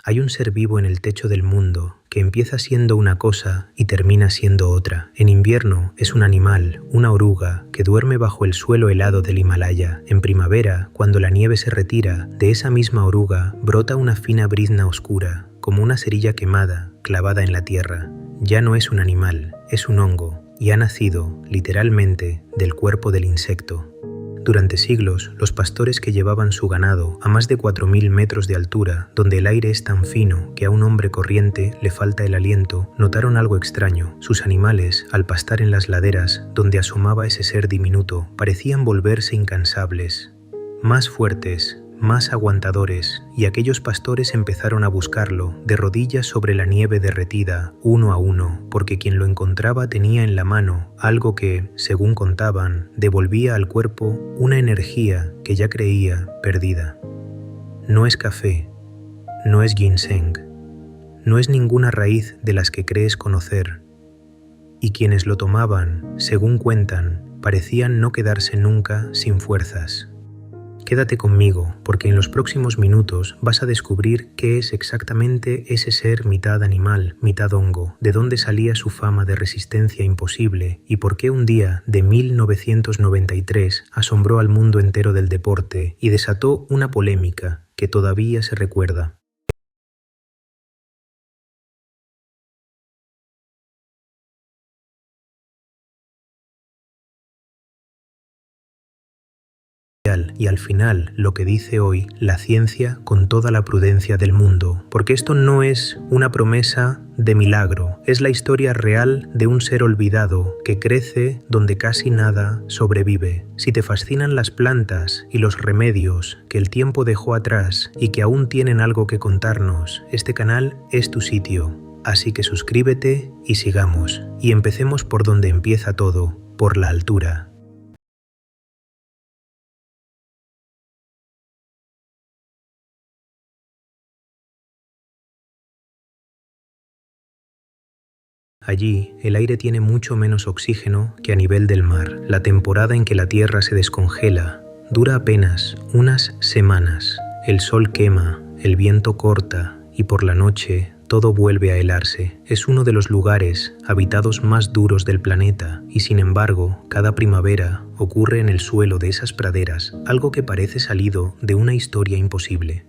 Hay un ser vivo en el techo del mundo que empieza siendo una cosa y termina siendo otra. En invierno es un animal, una oruga, que duerme bajo el suelo helado del Himalaya. En primavera, cuando la nieve se retira, de esa misma oruga brota una fina brizna oscura, como una cerilla quemada, clavada en la tierra. Ya no es un animal, es un hongo, y ha nacido, literalmente, del cuerpo del insecto. Durante siglos, los pastores que llevaban su ganado a más de 4.000 metros de altura, donde el aire es tan fino que a un hombre corriente le falta el aliento, notaron algo extraño. Sus animales, al pastar en las laderas, donde asomaba ese ser diminuto, parecían volverse incansables, más fuertes, más aguantadores, y aquellos pastores empezaron a buscarlo, de rodillas sobre la nieve derretida, uno a uno, porque quien lo encontraba tenía en la mano algo que, según contaban, devolvía al cuerpo una energía que ya creía perdida. No es café, no es ginseng, no es ninguna raíz de las que crees conocer, y quienes lo tomaban, según cuentan, parecían no quedarse nunca sin fuerzas. Quédate conmigo, porque en los próximos minutos vas a descubrir qué es exactamente ese ser mitad animal, mitad hongo, de dónde salía su fama de resistencia imposible y por qué un día de 1993 asombró al mundo entero del deporte y desató una polémica que todavía se recuerda. Y al final lo que dice hoy la ciencia con toda la prudencia del mundo, porque esto no es una promesa de milagro, es la historia real de un ser olvidado que crece donde casi nada sobrevive. Si te fascinan las plantas y los remedios que el tiempo dejó atrás y que aún tienen algo que contarnos, este canal es tu sitio. Así que suscríbete y sigamos, y empecemos por donde empieza todo, por la altura. Allí, el aire tiene mucho menos oxígeno que a nivel del mar. La temporada en que la Tierra se descongela dura apenas unas semanas. El sol quema, el viento corta y por la noche todo vuelve a helarse. Es uno de los lugares habitados más duros del planeta y sin embargo, cada primavera ocurre en el suelo de esas praderas algo que parece salido de una historia imposible.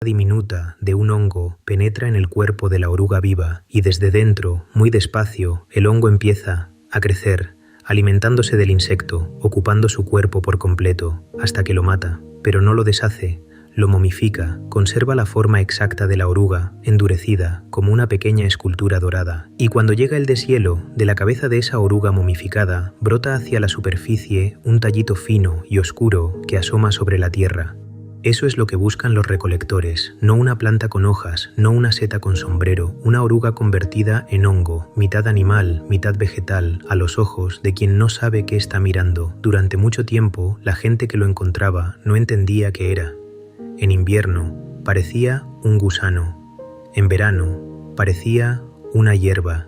Diminuta de un hongo penetra en el cuerpo de la oruga viva y desde dentro, muy despacio, el hongo empieza a crecer, alimentándose del insecto, ocupando su cuerpo por completo, hasta que lo mata, pero no lo deshace, lo momifica, conserva la forma exacta de la oruga, endurecida, como una pequeña escultura dorada, y cuando llega el deshielo, de la cabeza de esa oruga momificada, brota hacia la superficie un tallito fino y oscuro que asoma sobre la tierra. Eso es lo que buscan los recolectores, no una planta con hojas, no una seta con sombrero, una oruga convertida en hongo, mitad animal, mitad vegetal, a los ojos de quien no sabe qué está mirando. Durante mucho tiempo, la gente que lo encontraba no entendía qué era. En invierno, parecía un gusano. En verano, parecía una hierba.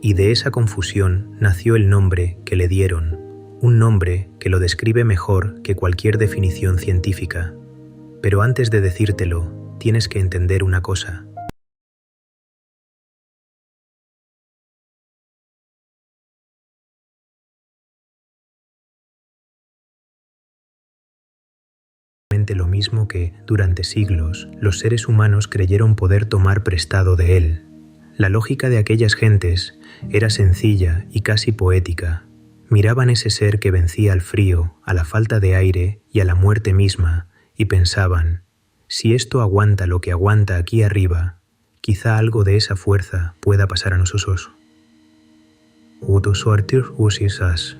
Y de esa confusión nació el nombre que le dieron, un nombre que lo describe mejor que cualquier definición científica. Pero antes de decírtelo, tienes que entender una cosa. Lo mismo que, durante siglos, los seres humanos creyeron poder tomar prestado de él. La lógica de aquellas gentes era sencilla y casi poética. Miraban ese ser que vencía al frío, a la falta de aire y a la muerte misma, y pensaban, si esto aguanta lo que aguanta aquí arriba, quizá algo de esa fuerza pueda pasar a nosotros. Uto sortir usisas.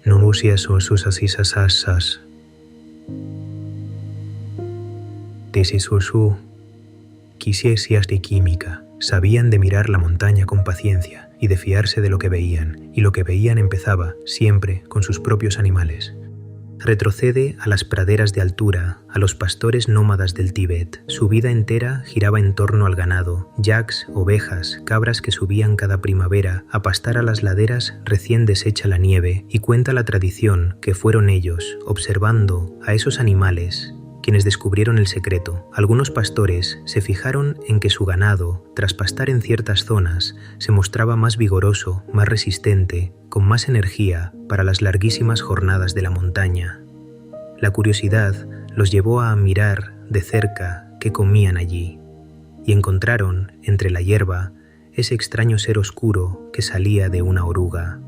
Non usias ususasisasasas. Tesisursu. Quisiesias de química. Sabían de mirar la montaña con paciencia y de fiarse de lo que veían, y lo que veían empezaba, siempre, con sus propios animales. Retrocede a las praderas de altura, a los pastores nómadas del Tíbet. Su vida entera giraba en torno al ganado, yaks, ovejas, cabras que subían cada primavera a pastar a las laderas recién deshecha la nieve, y cuenta la tradición que fueron ellos, observando a esos animales, quienes descubrieron el secreto. Algunos pastores se fijaron en que su ganado, tras pastar en ciertas zonas, se mostraba más vigoroso, más resistente, con más energía para las larguísimas jornadas de la montaña. La curiosidad los llevó a mirar de cerca qué comían allí, y encontraron, entre la hierba, ese extraño ser oscuro que salía de una oruga.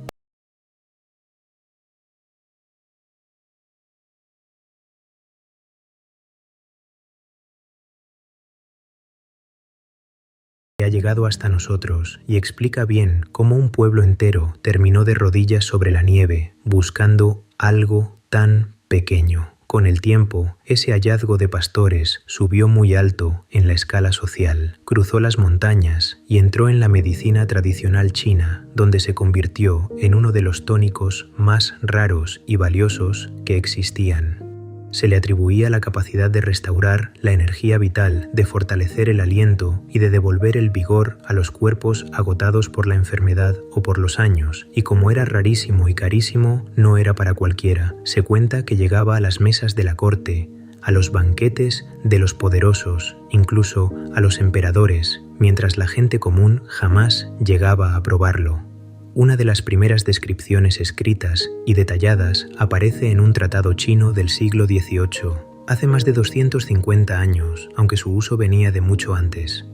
Ha llegado hasta nosotros y explica bien cómo un pueblo entero terminó de rodillas sobre la nieve buscando algo tan pequeño. Con el tiempo, ese hallazgo de pastores subió muy alto en la escala social, cruzó las montañas y entró en la medicina tradicional china, donde se convirtió en uno de los tónicos más raros y valiosos que existían. Se le atribuía la capacidad de restaurar la energía vital, de fortalecer el aliento y de devolver el vigor a los cuerpos agotados por la enfermedad o por los años, y como era rarísimo y carísimo, no era para cualquiera. Se cuenta que llegaba a las mesas de la corte, a los banquetes de los poderosos, incluso a los emperadores, mientras la gente común jamás llegaba a probarlo. Una de las primeras descripciones escritas y detalladas aparece en un tratado chino del siglo XVIII, hace más de 250 años, aunque su uso venía de mucho antes.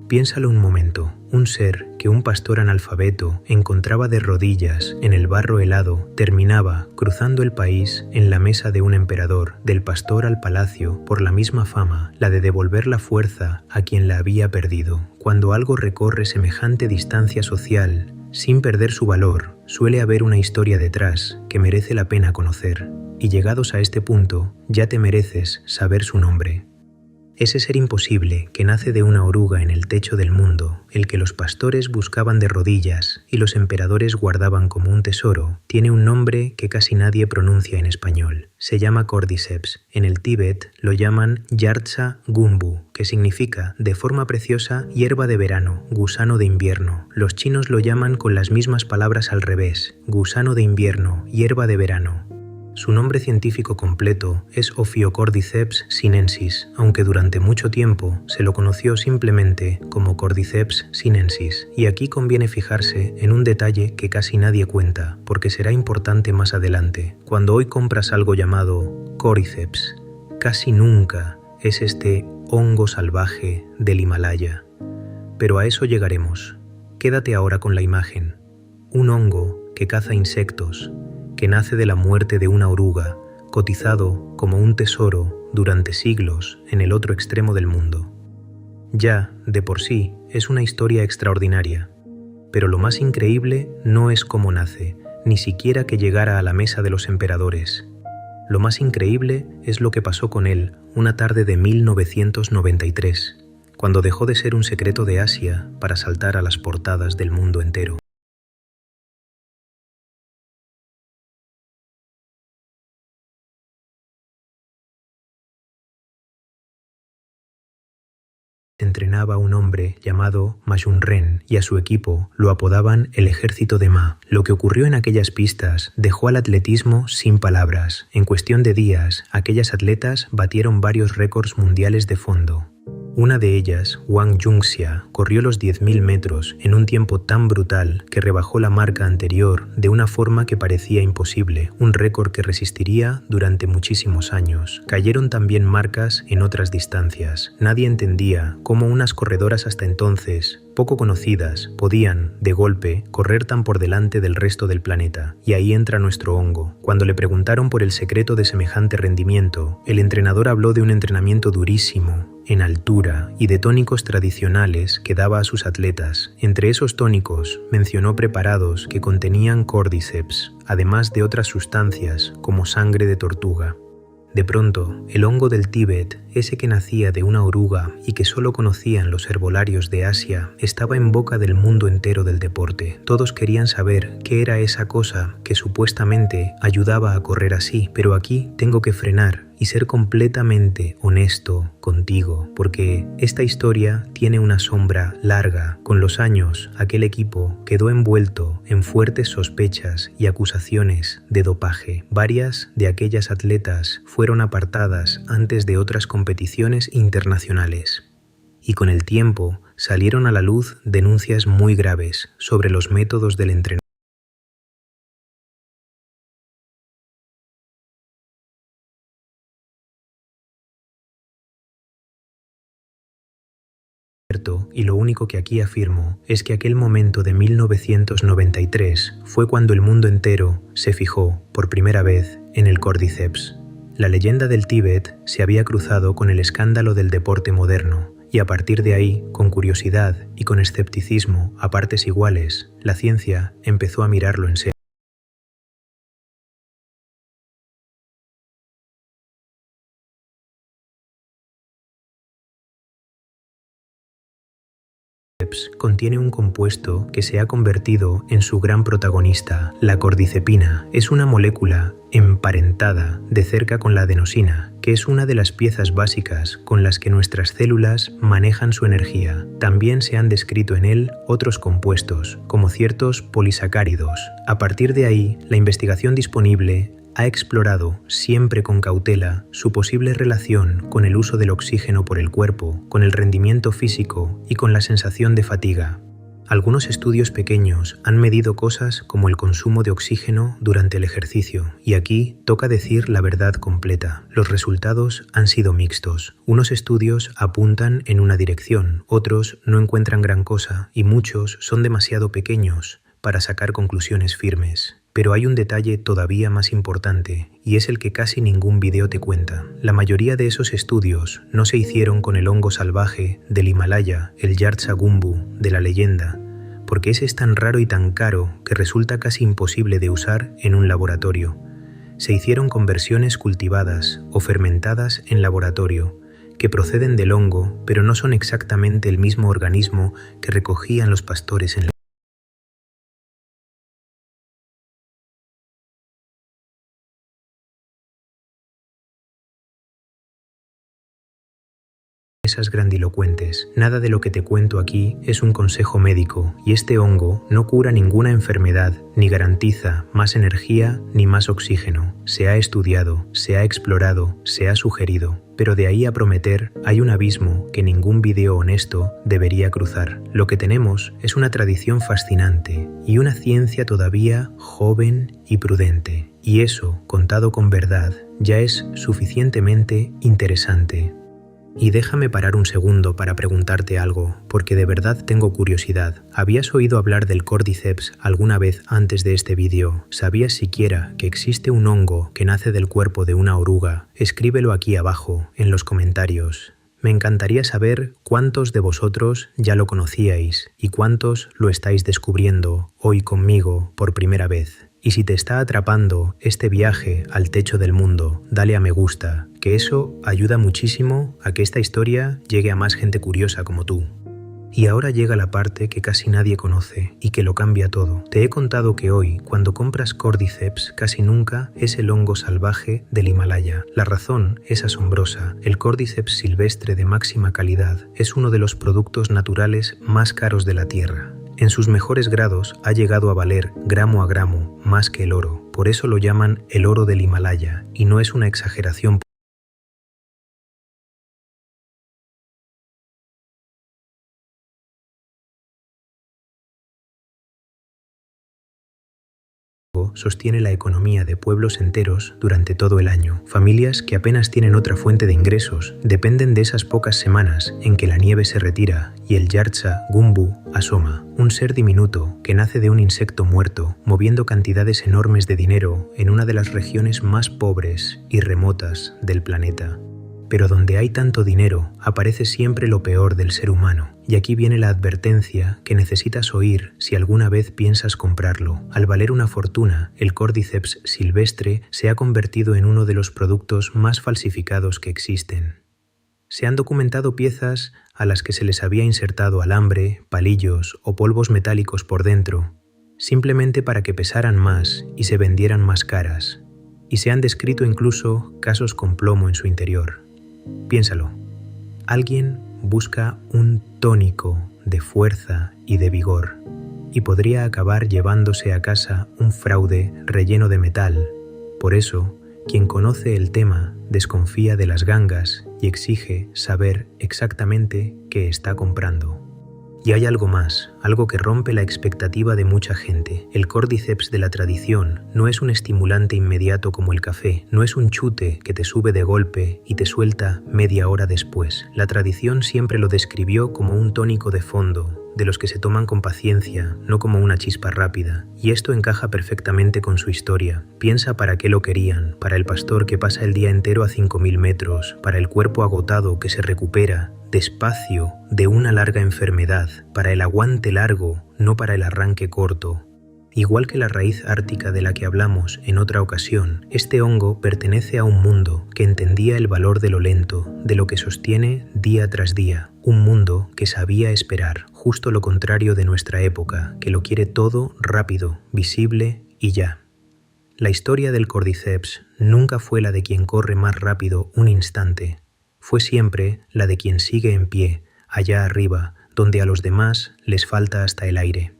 Piénsalo un momento, un ser que un pastor analfabeto encontraba de rodillas en el barro helado terminaba cruzando el país en la mesa de un emperador, del pastor al palacio, por la misma fama, la de devolver la fuerza a quien la había perdido. Cuando algo recorre semejante distancia social, sin perder su valor, suele haber una historia detrás que merece la pena conocer, y llegados a este punto, ya te mereces saber su nombre. Ese ser imposible que nace de una oruga en el techo del mundo, el que los pastores buscaban de rodillas y los emperadores guardaban como un tesoro, tiene un nombre que casi nadie pronuncia en español. Se llama Cordyceps. En el Tíbet lo llaman Yartsa Gumbu, que significa, de forma preciosa, hierba de verano, gusano de invierno. Los chinos lo llaman con las mismas palabras al revés, gusano de invierno, hierba de verano. Su nombre científico completo es Ophiocordyceps sinensis, aunque durante mucho tiempo se lo conoció simplemente como Cordyceps sinensis. Y aquí conviene fijarse en un detalle que casi nadie cuenta, porque será importante más adelante. Cuando hoy compras algo llamado Cordyceps, casi nunca es este hongo salvaje del Himalaya. Pero a eso llegaremos. Quédate ahora con la imagen. Un hongo que caza insectos, que nace de la muerte de una oruga, cotizado como un tesoro durante siglos en el otro extremo del mundo. Ya, de por sí, es una historia extraordinaria, pero lo más increíble no es cómo nace, ni siquiera que llegara a la mesa de los emperadores. Lo más increíble es lo que pasó con él una tarde de 1993, cuando dejó de ser un secreto de Asia para saltar a las portadas del mundo entero. Entrenaba a un hombre llamado Ma Junren y a su equipo lo apodaban el Ejército de Ma. Lo que ocurrió en aquellas pistas dejó al atletismo sin palabras. En cuestión de días, aquellas atletas batieron varios récords mundiales de fondo. Una de ellas, Wang Yunxia, corrió los 10.000 metros en un tiempo tan brutal que rebajó la marca anterior de una forma que parecía imposible, un récord que resistiría durante muchísimos años. Cayeron también marcas en otras distancias. Nadie entendía cómo unas corredoras hasta entonces poco conocidas podían, de golpe, correr tan por delante del resto del planeta. Y ahí entra nuestro hongo. Cuando le preguntaron por el secreto de semejante rendimiento, el entrenador habló de un entrenamiento durísimo, en altura y de tónicos tradicionales que daba a sus atletas. Entre esos tónicos mencionó preparados que contenían Cordyceps, además de otras sustancias como sangre de tortuga. De pronto, el hongo del Tíbet, ese que nacía de una oruga y que solo conocían los herbolarios de Asia, estaba en boca del mundo entero del deporte. Todos querían saber qué era esa cosa que supuestamente ayudaba a correr así, pero aquí tengo que frenar y ser completamente honesto contigo, porque esta historia tiene una sombra larga. Con los años, aquel equipo quedó envuelto en fuertes sospechas y acusaciones de dopaje. Varias de aquellas atletas fueron apartadas antes de otras competiciones internacionales. Y con el tiempo salieron a la luz denuncias muy graves sobre los métodos del entrenamiento y lo único que aquí afirmo es que aquel momento de 1993 fue cuando el mundo entero se fijó por primera vez en el Cordyceps. La leyenda del Tíbet se había cruzado con el escándalo del deporte moderno, y a partir de ahí, con curiosidad y con escepticismo a partes iguales, la ciencia empezó a mirarlo en serio. Contiene un compuesto que se ha convertido en su gran protagonista, la cordycepina. Es una molécula emparentada de cerca con la adenosina, que es una de las piezas básicas con las que nuestras células manejan su energía. También se han descrito en él otros compuestos, como ciertos polisacáridos. A partir de ahí, la investigación disponible ha explorado, siempre con cautela, su posible relación con el uso del oxígeno por el cuerpo, con el rendimiento físico y con la sensación de fatiga. Algunos estudios pequeños han medido cosas como el consumo de oxígeno durante el ejercicio, y aquí toca decir la verdad completa. Los resultados han sido mixtos. Unos estudios apuntan en una dirección, otros no encuentran gran cosa, y muchos son demasiado pequeños para sacar conclusiones firmes. Pero hay un detalle todavía más importante, y es el que casi ningún video te cuenta. La mayoría de esos estudios no se hicieron con el hongo salvaje del Himalaya, el Yartsa Gumbu de la leyenda, porque ese es tan raro y tan caro que resulta casi imposible de usar en un laboratorio. Se hicieron con versiones cultivadas o fermentadas en laboratorio, que proceden del hongo, pero no son exactamente el mismo organismo que recogían los pastores en la esas grandilocuentes. Nada de lo que te cuento aquí es un consejo médico, y este hongo no cura ninguna enfermedad, ni garantiza más energía ni más oxígeno. Se ha estudiado, se ha explorado, se ha sugerido, pero de ahí a prometer hay un abismo que ningún video honesto debería cruzar. Lo que tenemos es una tradición fascinante y una ciencia todavía joven y prudente, y eso, contado con verdad, ya es suficientemente interesante. Y déjame parar un segundo para preguntarte algo, porque de verdad tengo curiosidad. ¿Habías oído hablar del Cordyceps alguna vez antes de este vídeo? ¿Sabías siquiera que existe un hongo que nace del cuerpo de una oruga? Escríbelo aquí abajo, en los comentarios. Me encantaría saber cuántos de vosotros ya lo conocíais y cuántos lo estáis descubriendo hoy conmigo por primera vez. Y si te está atrapando este viaje al techo del mundo, dale a me gusta, que eso ayuda muchísimo a que esta historia llegue a más gente curiosa como tú. Y ahora llega la parte que casi nadie conoce y que lo cambia todo. Te he contado que hoy, cuando compras Cordyceps, casi nunca es el hongo salvaje del Himalaya. La razón es asombrosa. El Cordyceps silvestre de máxima calidad es uno de los productos naturales más caros de la tierra. En sus mejores grados ha llegado a valer gramo a gramo más que el oro. Por eso lo llaman el oro del Himalaya, y no es una exageración. Sostiene la economía de pueblos enteros durante todo el año. Familias que apenas tienen otra fuente de ingresos dependen de esas pocas semanas en que la nieve se retira y el Yartsa Gumbu asoma, un ser diminuto que nace de un insecto muerto, moviendo cantidades enormes de dinero en una de las regiones más pobres y remotas del planeta. Pero donde hay tanto dinero, aparece siempre lo peor del ser humano. Y aquí viene la advertencia que necesitas oír si alguna vez piensas comprarlo. Al valer una fortuna, el Cordyceps silvestre se ha convertido en uno de los productos más falsificados que existen. Se han documentado piezas a las que se les había insertado alambre, palillos o polvos metálicos por dentro, simplemente para que pesaran más y se vendieran más caras. Y se han descrito incluso casos con plomo en su interior. Piénsalo. Alguien busca un tónico de fuerza y de vigor y podría acabar llevándose a casa un fraude relleno de metal. Por eso, quien conoce el tema desconfía de las gangas y exige saber exactamente qué está comprando. Y hay algo más, algo que rompe la expectativa de mucha gente. El Cordyceps de la tradición no es un estimulante inmediato como el café, no es un chute que te sube de golpe y te suelta media hora después. La tradición siempre lo describió como un tónico de fondo, de los que se toman con paciencia, no como una chispa rápida. Y esto encaja perfectamente con su historia. Piensa para qué lo querían, para el pastor que pasa el día entero a 5000 metros, para el cuerpo agotado que se recupera despacio de una larga enfermedad, para el aguante largo, no para el arranque corto. Igual que la raíz ártica de la que hablamos en otra ocasión, este hongo pertenece a un mundo que entendía el valor de lo lento, de lo que sostiene día tras día, un mundo que sabía esperar, justo lo contrario de nuestra época, que lo quiere todo rápido, visible y ya. La historia del Cordyceps nunca fue la de quien corre más rápido un instante, fue siempre la de quien sigue en pie, allá arriba, donde a los demás les falta hasta el aire.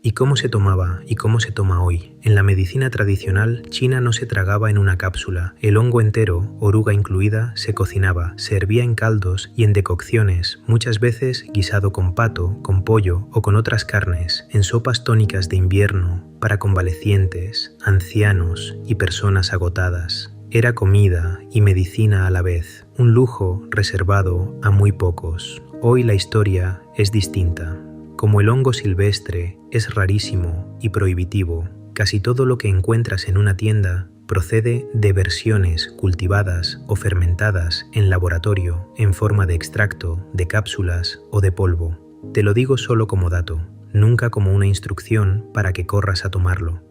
¿Y cómo se tomaba y cómo se toma hoy? En la medicina tradicional, China no se tragaba en una cápsula. El hongo entero, oruga incluida, se cocinaba, se hervía en caldos y en decocciones, muchas veces guisado con pato, con pollo o con otras carnes, en sopas tónicas de invierno, para convalecientes, ancianos y personas agotadas. Era comida y medicina a la vez, un lujo reservado a muy pocos. Hoy la historia es distinta. Como el hongo silvestre es rarísimo y prohibitivo, casi todo lo que encuentras en una tienda procede de versiones cultivadas o fermentadas en laboratorio en forma de extracto, de cápsulas o de polvo. Te lo digo solo como dato, nunca como una instrucción para que corras a tomarlo.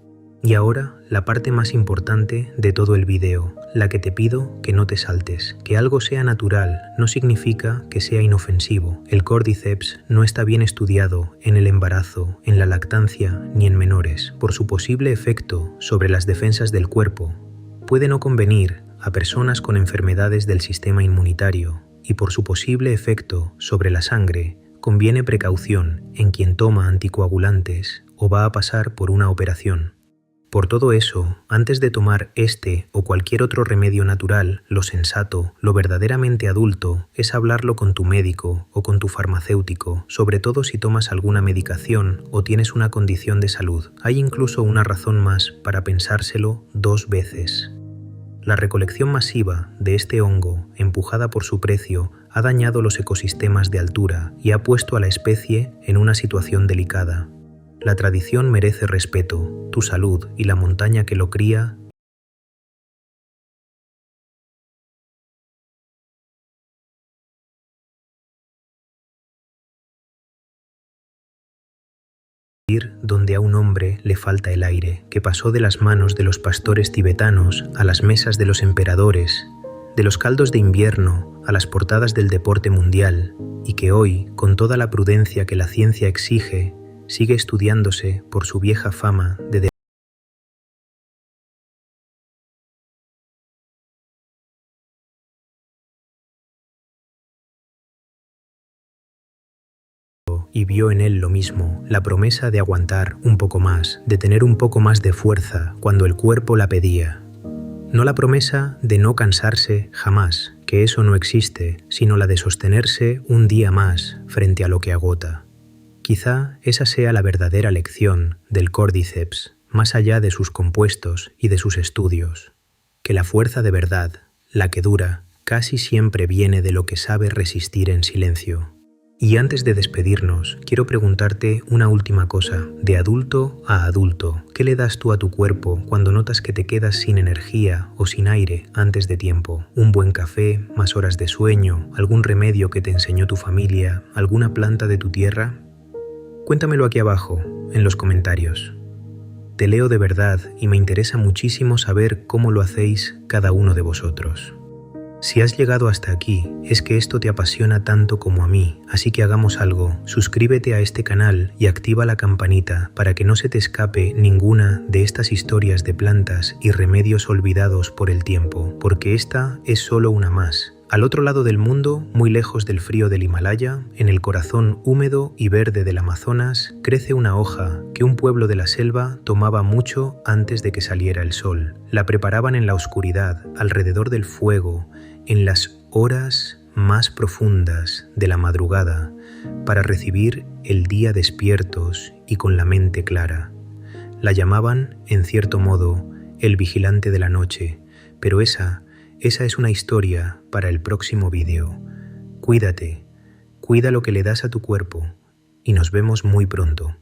Y ahora, la parte más importante de todo el video, la que te pido que no te saltes. Que algo sea natural no significa que sea inofensivo. El Cordyceps no está bien estudiado en el embarazo, en la lactancia ni en menores. Por su posible efecto sobre las defensas del cuerpo, puede no convenir a personas con enfermedades del sistema inmunitario y por su posible efecto sobre la sangre, conviene precaución en quien toma anticoagulantes o va a pasar por una operación. Por todo eso, antes de tomar este o cualquier otro remedio natural, lo sensato, lo verdaderamente adulto, es hablarlo con tu médico o con tu farmacéutico, sobre todo si tomas alguna medicación o tienes una condición de salud. Hay incluso una razón más para pensárselo 2 veces. La recolección masiva de este hongo, empujada por su precio, ha dañado los ecosistemas de altura y ha puesto a la especie en una situación delicada. La tradición merece respeto, tu salud y la montaña que lo cría donde a un hombre le falta el aire, que pasó de las manos de los pastores tibetanos a las mesas de los emperadores, de los caldos de invierno a las portadas del deporte mundial, y que hoy, con toda la prudencia que la ciencia exige, sigue estudiándose por su vieja fama de y vio en él lo mismo, la promesa de aguantar un poco más, de tener un poco más de fuerza cuando el cuerpo la pedía. No la promesa de no cansarse jamás, que eso no existe, sino la de sostenerse un día más frente a lo que agota. Quizá esa sea la verdadera lección del Cordyceps, más allá de sus compuestos y de sus estudios, que la fuerza de verdad, la que dura, casi siempre viene de lo que sabe resistir en silencio. Y antes de despedirnos, quiero preguntarte una última cosa. De adulto a adulto, ¿qué le das tú a tu cuerpo cuando notas que te quedas sin energía o sin aire antes de tiempo? ¿Un buen café, más horas de sueño, algún remedio que te enseñó tu familia, alguna planta de tu tierra? Cuéntamelo aquí abajo, en los comentarios. Te leo de verdad y me interesa muchísimo saber cómo lo hacéis cada uno de vosotros. Si has llegado hasta aquí, es que esto te apasiona tanto como a mí, así que hagamos algo. Suscríbete a este canal y activa la campanita para que no se te escape ninguna de estas historias de plantas y remedios olvidados por el tiempo, porque esta es solo una más. Al otro lado del mundo, muy lejos del frío del Himalaya, en el corazón húmedo y verde del Amazonas, crece una hoja que un pueblo de la selva tomaba mucho antes de que saliera el sol. La preparaban en la oscuridad, alrededor del fuego, en las horas más profundas de la madrugada, para recibir el día despiertos y con la mente clara. La llamaban, en cierto modo, el vigilante de la noche, pero esa es una historia para el próximo vídeo. Cuídate, cuida lo que le das a tu cuerpo y nos vemos muy pronto.